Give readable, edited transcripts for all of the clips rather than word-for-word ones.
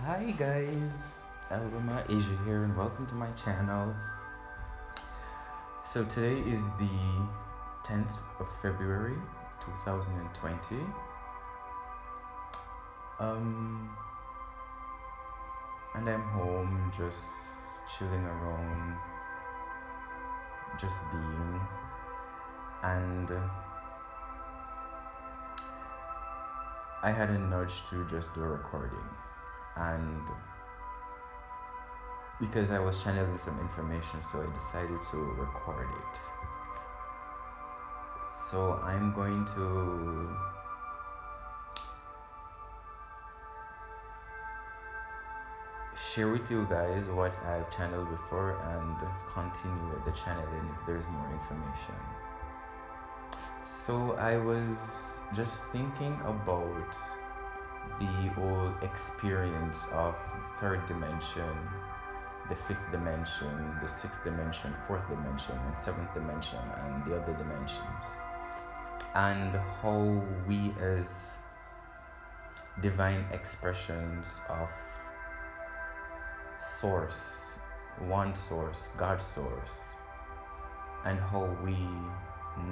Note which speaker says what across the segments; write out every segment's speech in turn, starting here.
Speaker 1: Hi guys, Alvama Asia here and welcome to my channel. So today is the 10th of February 2020. And I'm home just chilling around, just being, and I had a nudge to just do a recording, and because I was channeling some information, so I decided to record it. So I'm going to share with you guys what I've channeled before and continue with the channeling if there's more information. So I was just thinking about the whole experience of third dimension, the fifth dimension, the sixth dimension, fourth dimension, and seventh dimension, and the other dimensions, and how we as divine expressions of source, one source, God source, and how we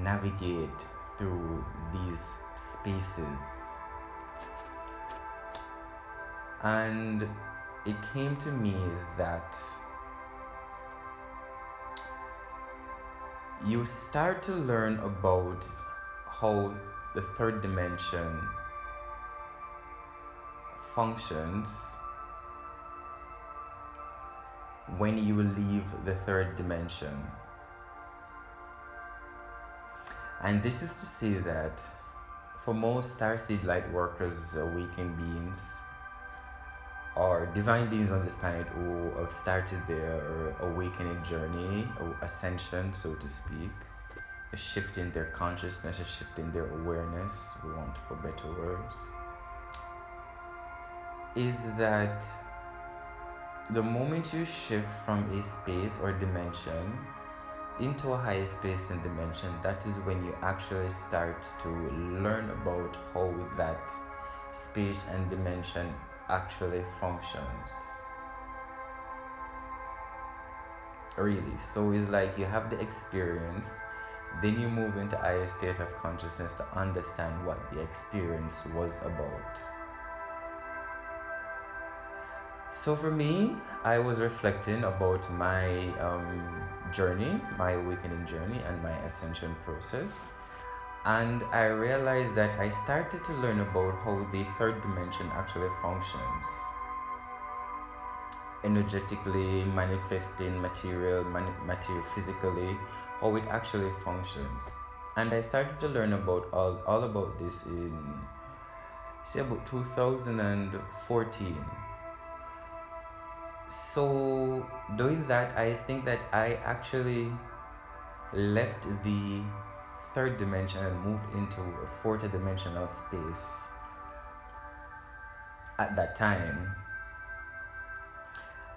Speaker 1: navigate through these spaces. And it came to me that you start to learn about how the third dimension functions when you leave the third dimension. And this is to say that for most starseed light workers, awakened beings, or divine beings on this planet who have started their awakening journey, or ascension, so to speak, a shift in their consciousness, a shift in their awareness, we want for better words, is that the moment you shift from a space or dimension into a higher space and dimension, that is when you actually start to learn about how that space and dimension actually functions. Really. So it's like you have the experience, then you move into a higher state of consciousness to understand what the experience was about. So for me, I was reflecting about my journey, my awakening journey, and my ascension process. And I realized that I started to learn about how the third dimension actually functions. Energetically, manifesting material physically, how it actually functions. And I started to learn about all about this in, say, about 2014. So doing that, I think that I actually left the third dimension and moved into a fourth dimensional space at that time.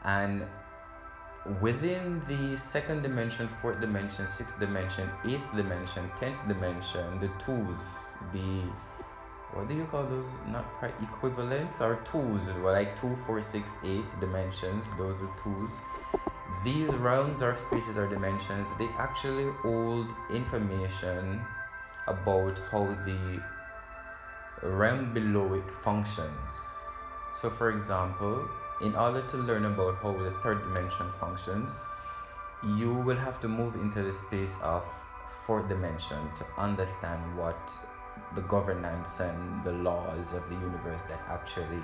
Speaker 1: And within the second dimension, fourth dimension, sixth dimension, eighth dimension, 10th dimension, the tools, what do you call those? Not quite equivalents, or tools, like 2, 4, 6, 8 dimensions. Those are tools. These realms or spaces or dimensions, they actually hold information about how the realm below it functions. So for example, in order to learn about how the third dimension functions, you will have to move into the space of fourth dimension to understand what the governance and the laws of the universe that actually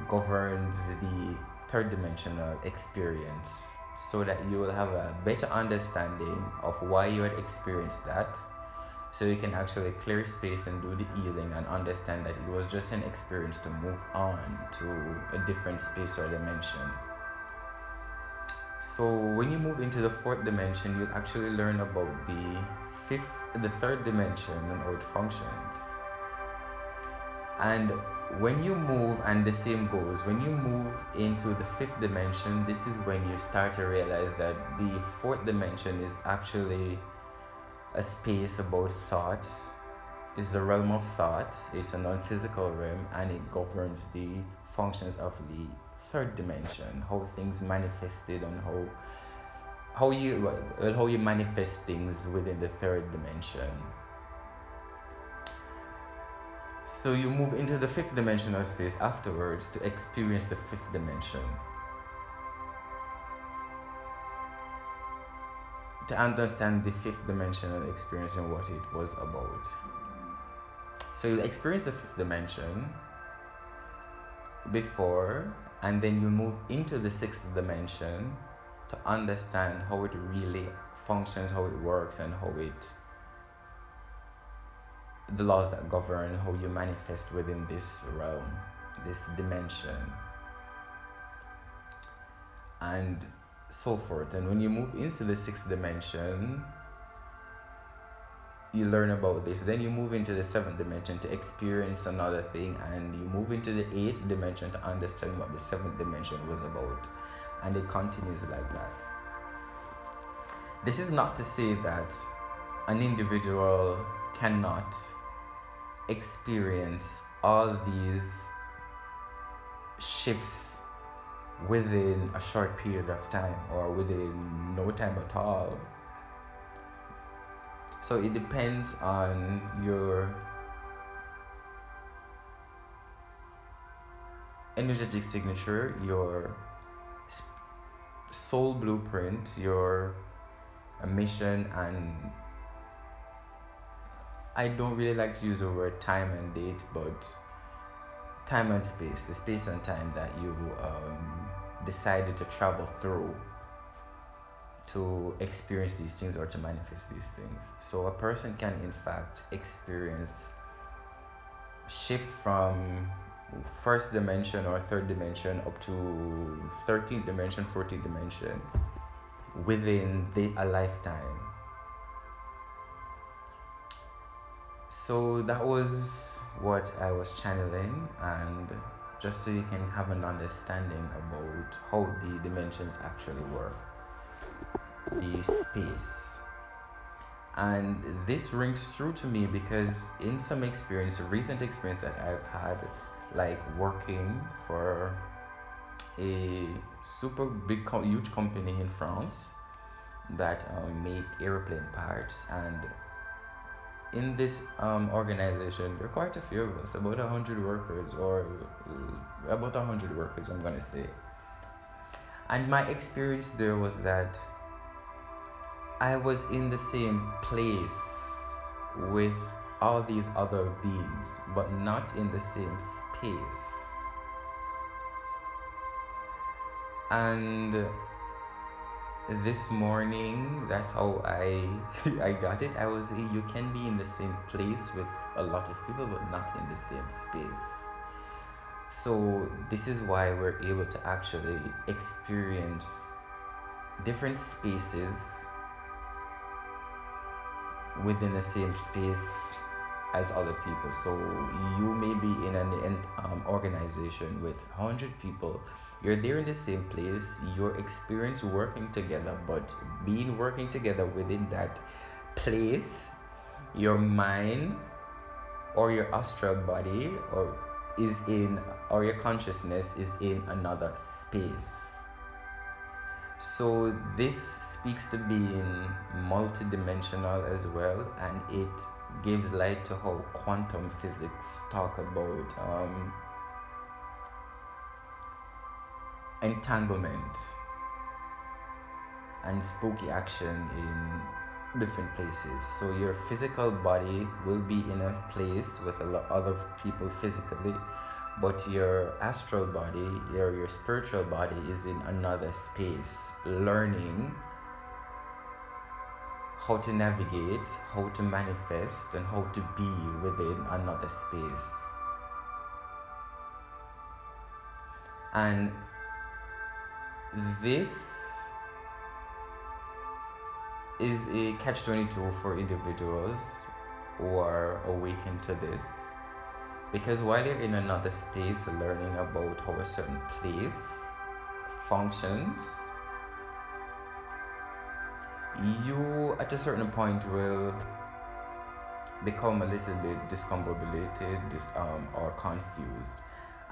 Speaker 1: governs the third dimensional experience, so that you will have a better understanding of why you had experienced that, so you can actually clear space and do the healing and understand that it was just an experience to move on to a different space or dimension. So when you move into the fourth dimension, you'll actually learn about the third dimension and how it functions. And when you move, and the same goes, when you move into the fifth dimension, this is when you start to realize that the fourth dimension is actually a space about thoughts, is the realm of thought. It's a non-physical realm, and it governs the functions of the third dimension, how things manifested, and how you manifest things within the third dimension. So you move into the fifth dimensional space afterwards to experience the fifth dimension, to understand the fifth dimensional experience and what it was about. So you experience the fifth dimension before, and then you move into the sixth dimension to understand how it really functions, how it works, and the laws that govern how you manifest within this realm, this dimension, and so forth. And when you move into the sixth dimension, you learn about this. Then you move into the seventh dimension to experience another thing, and you move into the eighth dimension to understand what the seventh dimension was about. And it continues like that. This is not to say that an individual cannot experience all these shifts within a short period of time or within no time at all. So it depends on your energetic signature, your soul blueprint, your mission, and I don't really like to use the word time and date, but time and space, the space and time that you decided to travel through to experience these things or to manifest these things. So a person can in fact experience shift from first dimension or third dimension up to 13th dimension, 14th dimension within a lifetime. So that was what I was channeling, and just so you can have an understanding about how the dimensions actually work, the space. And this rings true to me because in some experience, recent experience that I've had, like working for a super big huge company in France that make airplane parts, and in this organization there are quite a few of us, about 100 workers, or about 100 workers I'm gonna say. And my experience there was that I was in the same place with all these other beings, but not in the same space. And this morning, that's how I I got it. I was, you can be in the same place with a lot of people, but not in the same space. So this is why we're able to actually experience different spaces within the same space as other people. So you may be in an organization with 100 people. You're there in the same place. Your experience working together, but being working together within that place, your mind or your astral body or your consciousness is in another space. So this speaks to being multidimensional as well, and it gives light to how quantum physics talk about entanglement and spooky action in different places. So your physical body will be in a place with a lot of people physically, but your astral body, your spiritual body is in another space, learning how to navigate, how to manifest, and how to be within another space. And this is a catch-22 for individuals who are awakened to this, because while you're in another space learning about how a certain place functions, you at a certain point will become a little bit discombobulated, or confused.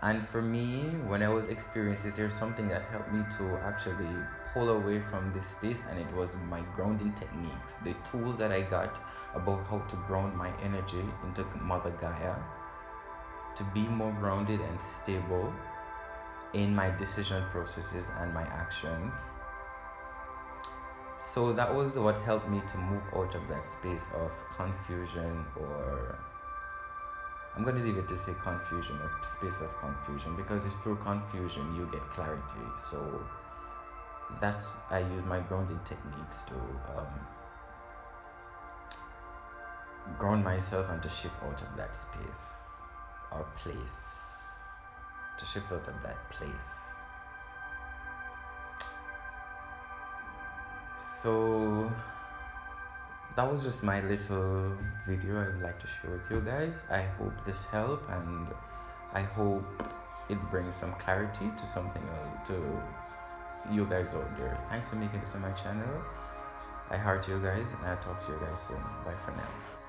Speaker 1: And for me, when I was experiencing this, there's something that helped me to actually pull away from this space, and it was my grounding techniques, the tools that I got about how to ground my energy into Mother Gaia, to be more grounded and stable in my decision processes and my actions. So that was what helped me to move out of that space of confusion, or I'm going to leave it to say confusion, or space of confusion, because it's through confusion you get clarity. So I use my grounding techniques to ground myself and to shift out of that space or place. To shift out of that place. So that was just my little video I'd like to share with you guys. I hope this helped, and I hope it brings some clarity to something else, to you guys out there. Thanks for making it to my channel. I heart you guys, and I'll talk to you guys soon. Bye for now.